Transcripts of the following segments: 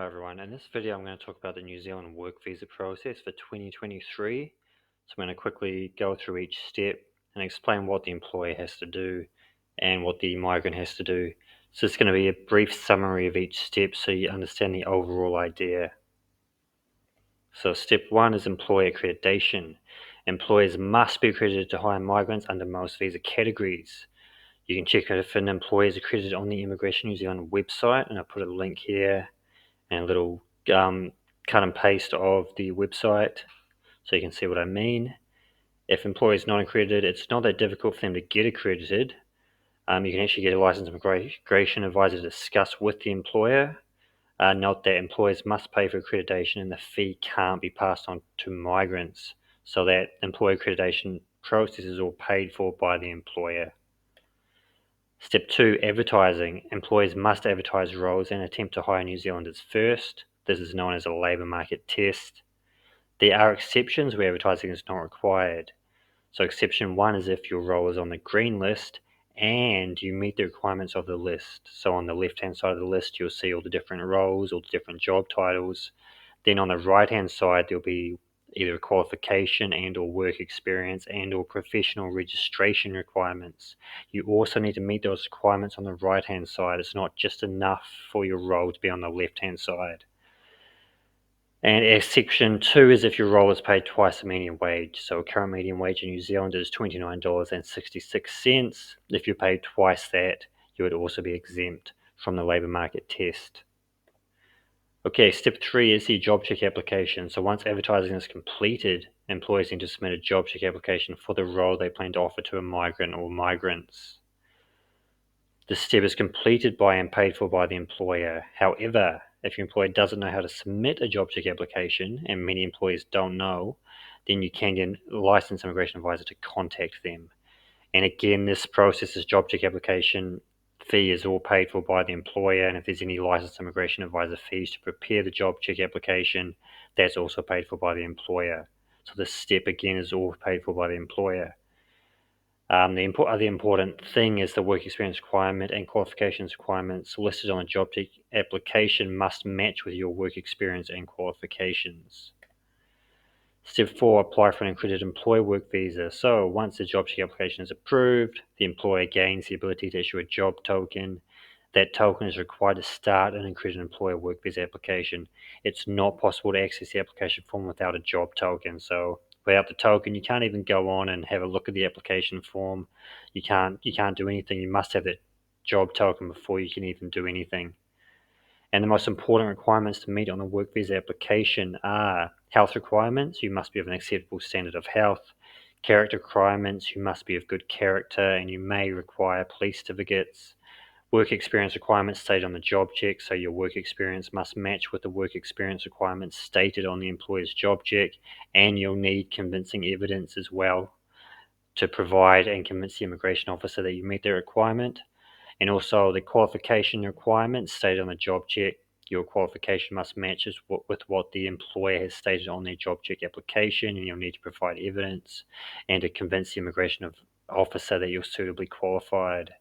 Hi everyone, in this video I'm going to talk about the New Zealand work visa process for 2023. So I'm going to quickly go through each step and explain what the employer has to do and what the migrant has to do. So it's going to be a brief summary of each step so you understand the overall idea. So step 1 is employer accreditation. Employers must be accredited to hire migrants under most visa categories. You can check if an employer is accredited on the Immigration New Zealand website, and I'll put a link here and a little cut and paste of the website so you can see what I mean. If employer is not accredited, it's not that difficult for them to get accredited. You can actually get a licensed immigration advisor to discuss with the employer. Note that employers must pay for accreditation and the fee can't be passed on to migrants, so that employer accreditation process is all paid for by the employer. Step 2, advertising. Employers must advertise roles and attempt to hire New Zealanders first. This is known as a labour market test. There are exceptions where advertising is not required. So exception 1 is if your role is on the green list and you meet the requirements of the list. So on the left-hand side of the list, you'll see all the different roles, all the different job titles. Then on the right-hand side, there'll be either a qualification and or work experience and or professional registration requirements. You also need to meet those requirements on the right-hand side. It's not just enough for your role to be on the left-hand side. And section 2 is if your role is paid twice the median wage. So current median wage in New Zealand is $29.66. If you're paid twice that, you would also be exempt from the labour market test. Okay, step 3 is the job check application. So once advertising is completed, employers need to submit a job check application for the role they plan to offer to a migrant or migrants. This step is completed by and paid for by the employer. However, if your employer doesn't know how to submit a job check application, and many employers don't know, then you can get a licensed immigration advisor to contact them. And again, this process, this job check application fee is all paid for by the employer, and if there's any licensed immigration advisor fees to prepare the job check application, that's also paid for by the employer. So this step again is all paid for by the employer. The other important thing is the work experience requirement and qualifications requirements listed on a job check application must match with your work experience and qualifications. Step 4, apply for an accredited employer work visa. So once the job check application is approved, the employer gains the ability to issue a job token. That token is required to start an accredited employer work visa application. It's not possible to access the application form without a job token. So without the token, you can't even go on and have a look at the application form. You can't do anything. You must have that job token before you can even do anything. And the most important requirements to meet on the work visa application are health requirements. You must be of an acceptable standard of health. Character requirements. You must be of good character and you may require police certificates. Work experience requirements stated on the job check. So your work experience must match with the work experience requirements stated on the employer's job check. And you'll need convincing evidence as well to provide and convince the immigration officer that you meet their requirement. And also the qualification requirements stated on the job check. Your qualification must match with what the employer has stated on their job check application, and you'll need to provide evidence and to convince the immigration officer that you're suitably qualified.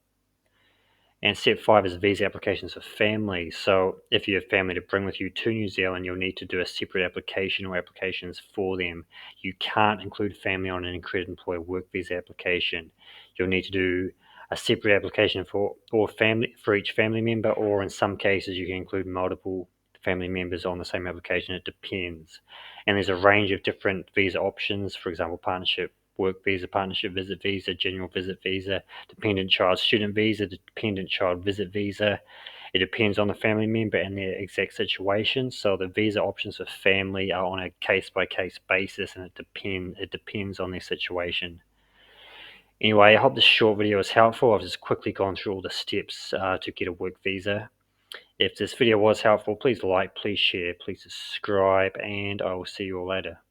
And step 5 is visa applications for families. So if you have family to bring with you to New Zealand, you'll need to do a separate application or applications for them. You can't include family on an accredited employer work visa application. You'll need to do a separate application for each family member, or in some cases you can include multiple family members on the same application. It depends. And there's a range of different visa options, for example, partnership work visa, partnership visit visa, general visit visa, dependent child student visa, dependent child visit visa. It depends on the family member and their exact situation. So the visa options for family are on a case-by-case basis, and it depends on their situation. Anyway, I hope this short video was helpful. I've just quickly gone through all the steps to get a work visa. If this video was helpful, please like, please share, please subscribe, and I will see you all later.